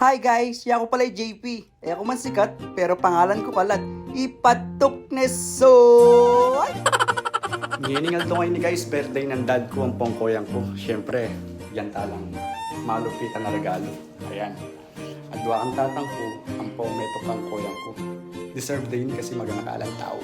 Hi guys, ako pala yung JP. Ako man sikat, pero pangalan ko kalat. Ipatok neso! Giningal to ngayon ni guys, birthday ng dad ko, ang pongkoyang ko. Siyempre, yan talang malupitan na regalo. Ayan. Adwa ang tatang ko, ang pometok ang koyang ko. Deserve din kasi maganakalang tao.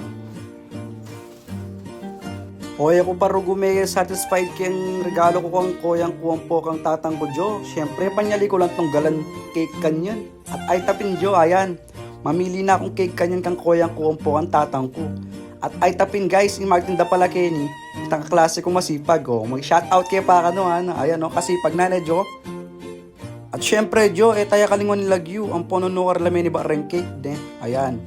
Hoy, ako pa rugume satisfied kayang regalo ko kang koyang kuwang po kang tatang ko, Jo. Siyempre, panyali ko lang tong galan cake kanyan. At ay tapin, Jo, ayan. Mamili na akong cake kanyan kang koyang kuwang po kang tatang ko. At ay tapin, guys, yung Martin da pala Kenny, itang kaklase ko masipag, oh. Mag-shoutout kayo pa ka, no, ha? Ayan, oh, kasipag na, Jo. At syempre, Jo, taya kalingon nilagyu, ang ponunuar lamin ni ba ring cake, de. Ayan.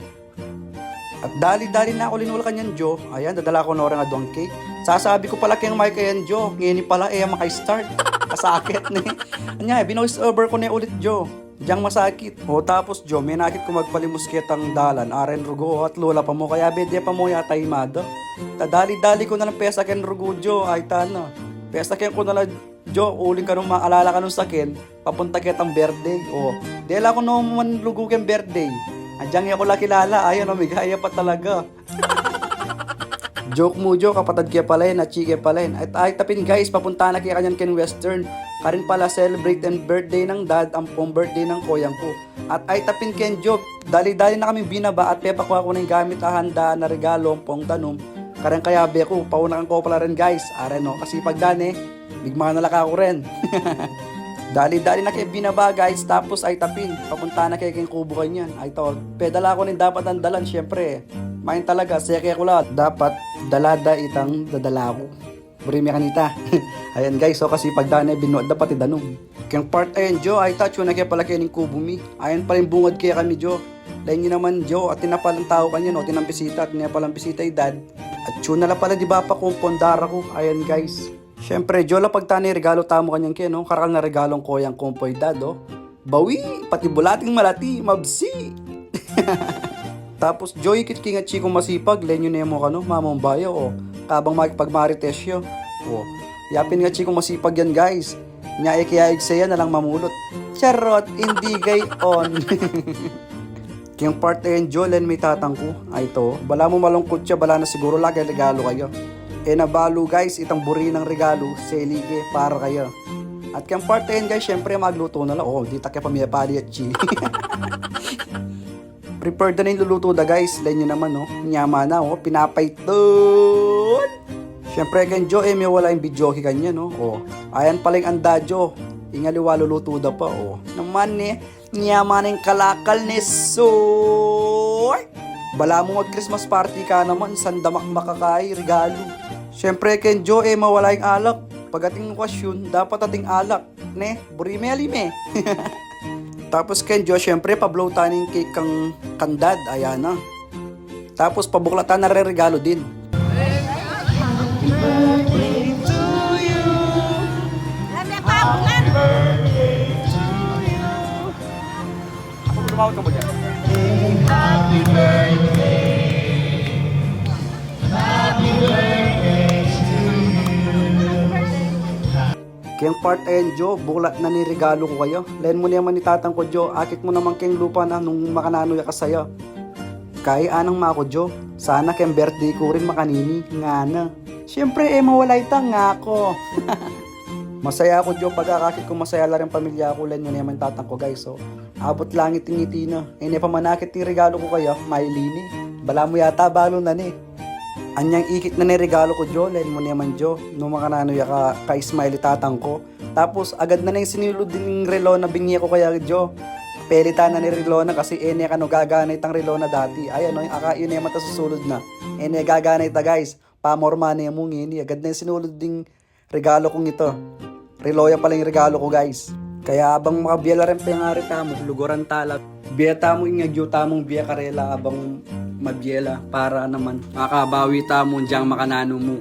At dali-dali na ako linula kanyan, Jo. Ayan, dadala ko na orang adong cake. Sasabi ko pala kayang mic kayan, Jo. Ngayon pala, maka-start. Kasakit ni. Anya, binoise over ko na ulit, Jo. Diyang masakit. O tapos, Jo, may nakit ko magpalimuskit ang dalan. Aren rugo at lola pa mo. Kaya bedya pa mo yata imado. Dali-dali ko na ng pesa ken rugo, Jo. Ay, tano. Pesa ken ko na lang, Jo. Uling ka nung maalala ka nung sakin. Papunta kitang birthday. O, dela ko naman lugo ken birthday. Andiyan ako lang kilala, ayun, umigaya pa talaga. Joke mo, Jo, kapatid kaya pala yun, at chike pala yun. At ay tapin guys, papunta na kaya kanyan ken Western. Karin pala celebrate and birthday ng dad, ang pong birthday ng koyang ko. At ay tapin ken Jo, dali-dali na kami binaba at pepakuha ko na yung gamit ahanda na regalo, ang pong tanom. Karin kaya be ko, paunakan ko pala rin guys. Are no, kasi pag dane, bigma na laka ko rin. Dali-dali na kayo binaba guys, tapos ay tapin. Papunta na kayo kayong kubo kanyan. Ay to, pedala ko rin dapat ang dalan, syempre. Main talaga, seke ko lahat. Dapat dalada itang dadala ko. Burimi kanita. Ayan guys, so kasi pagdana binuod dapat idanong. Kayang part ayan Jo, ay touch na kayo pala kayo ng kubo mi. Ayan pala yung bungad kaya kami Jo. Lain nyo naman Jo, at tinapalang tao kanyan, o tinang bisita, at tinapalang bisita ay dad. At yun na pala di ba pa kung pondara ko. Ayan guys. Siyempre, Jo, la pagtani regalo tamo kanyang kaya, no? Karal na regalong koyang kumpoy dad, oh. Bawi, pati bulating malati, mabsi. Tapos, Jo, ikit kingat chikong masipag, lenyo na mo ka, no? Mamong bayo, oh. Kabang makipagmarites yun. Oh. Yapin nga chikong masipag yan, guys. Nya ikiyaig saya na lang mamulot. Charot, hindi gay on. Kiyang part na yan, Jo, len may tatang ko. Ay to, bala mo malungkot siya, bala na siguro lagi regalo kayo. Nabalo guys, itang buri ng regalo, selige, para kayo. At kayang part na yan guys, syempre magluto na lang. Oh, di takya pamiyapali at chili. Prepared na yung luluto da guys, len nyo naman, no? Nyama na, oh, pinapaiton. Syempre kan Jo, may wala yung videoke kanya, no? Oh, ayan pala yung anda Jo. Ingaliwa luluto da pa, oh. Naman nyama na yung kalakal ni Soy. Bala mo mag-Christmas party ka naman, sandamak makakay, regalo. Siyempre, ken Jo, mawala yung alak. Pag ating kwasyon, dapat ating alak. Ne, burime alime. Tapos ken Jo, siyempre, pablowtan yung cake kang kandad. Ayan na. Tapos, pabuklatan na re-regalo din. Happy birthday to you. Happy birthday to you. Ako lumawag ka mo dyan. Happy birthday. Happy birthday to you. Kayang part ayan Jo, bulat na ni regalo ko kayo. Len mo naman ni tatang ko Jo, akit mo naman kayang lupa na nung makanano ya kasaya. Kaya anang mako Jo, sana kayang birthday ko rin makanini, nga na. Siyempre mawala itang nga ako. Masaya ako Jo, pagkakakit ko masaya lang rin pamilya ko, len mo naman tatang ko guys. So, abot langit yung ngiti na. Pamanakit yung regalo ko kayo, mailini. Bala mo yata balo na ni. Anyang ikit na ni regalo ko Jo, len mo naman Jo. Nung makanano ya ka-smiley tatang ko. Tapos agad na yung sinilod din yung relo na bingi ko kaya Jo. Pelita na ni relo na kasi kano gaganay tang relo na dati. Ay ano, yun naman ta susulod na. Gaganay ta guys. Pamorma na yung ngini. Agad na yung sinulod din regalo kong ito. Reloya pala yung regalo ko guys. Kaya abang makabiyala rin pengari tamo, luguran talab. Biya tamo ingagyo tamong biya karela abang mabiyela para naman makabawi tamo diyang makanano mo.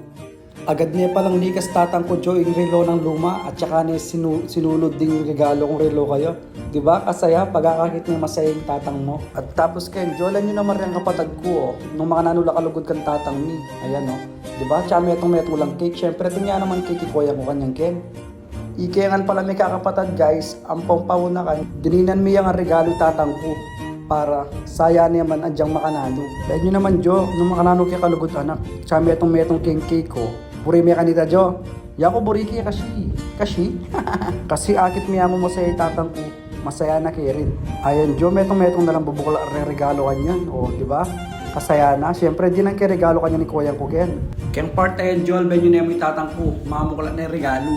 Agad niya palang likas tatang ko Jo yung relo ng luma at saka niya sinulod din yung regalo kong relo kayo. Diba? Kasaya pagkakakit niya masaya yung tatang mo. At tapos kayo, Jo, lang nyo naman rin ang kapatag ko, oh. Nung makanano lakalugod kang tatang ni. Ayan, oh. Diba? Tsaka metong lang cake. Siyempre, ito nga naman cake ko ko kanyang ken. Ikengan pala may kakapatad guys, ang pampawuna kan, dininan mi ang regalo tatang ko para saya naman andyang makanano. Dahil nyo naman Jo, nung makanano kaya kalugod anak, sami atong metong king cake ko, puri may kanita Jo, yako buri kaya kasi, kasi akit miya mo masaya tatang ko, masaya na kaya rin. Ayun Jo, metong na lang bubukla regalo kanyan, o diba? Kasaya na, syempre di nang kaya regalo kanya ni Kuya ko Ken. Kaya part ayun Jo, alben nyo na yung tatang ko, mamukla na yung regalo.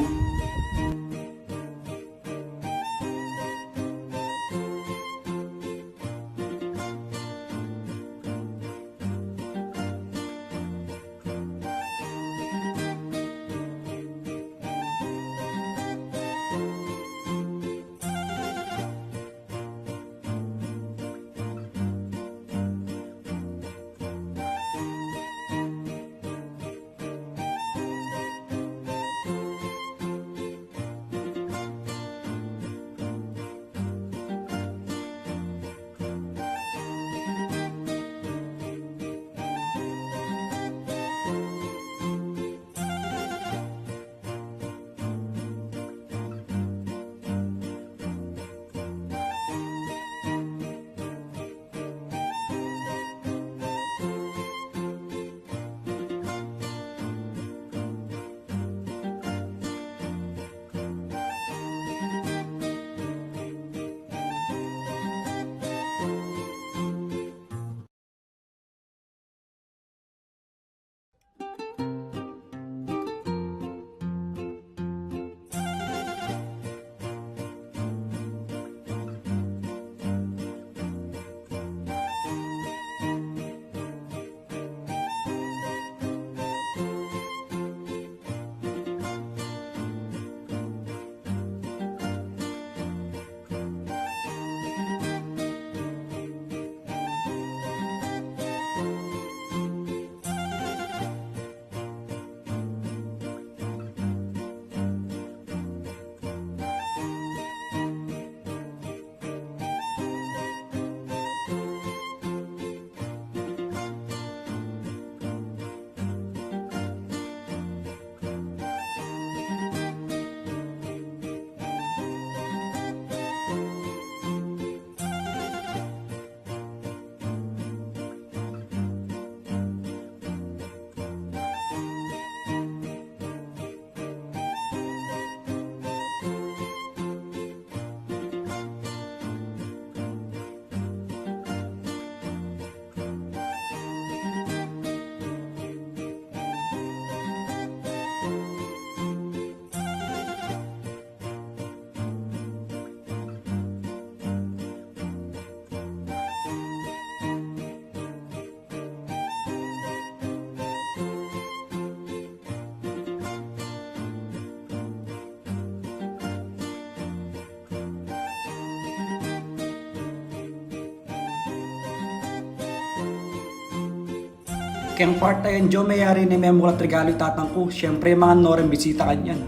Kaya part ayun Jo, mayari ni memulat regalo tatang ko. Syempre mga noren bisita kanyan.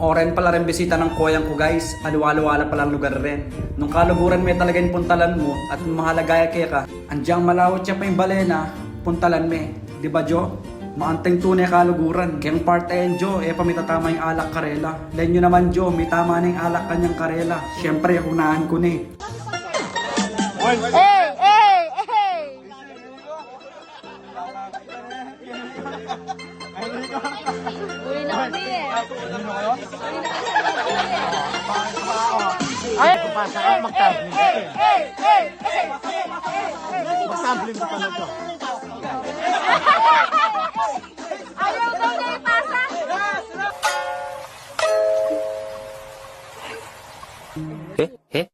Oren pala rin bisita ng koyang ko guys. Aluwala-wala palang lugar rin. Nung kaluguran may talaga yung puntalan mo at mahalagaya kaya ka, andyang malawot siya pa yung balena, puntalan me. Diba Jo? Maanteng tunay kaluguran. Kaya part ayun Jo, pamitatama yung alak karela. Len nyo naman Jo, may tama na yung alak kanyang karela. Syempre, unahan ko na eh. Hey! Uli na kami eh. Uli na kami eh. Ay, pasa ka magtabling ka eh. Magtabling ka pala to. Ayaw daw na ipasa. Eh?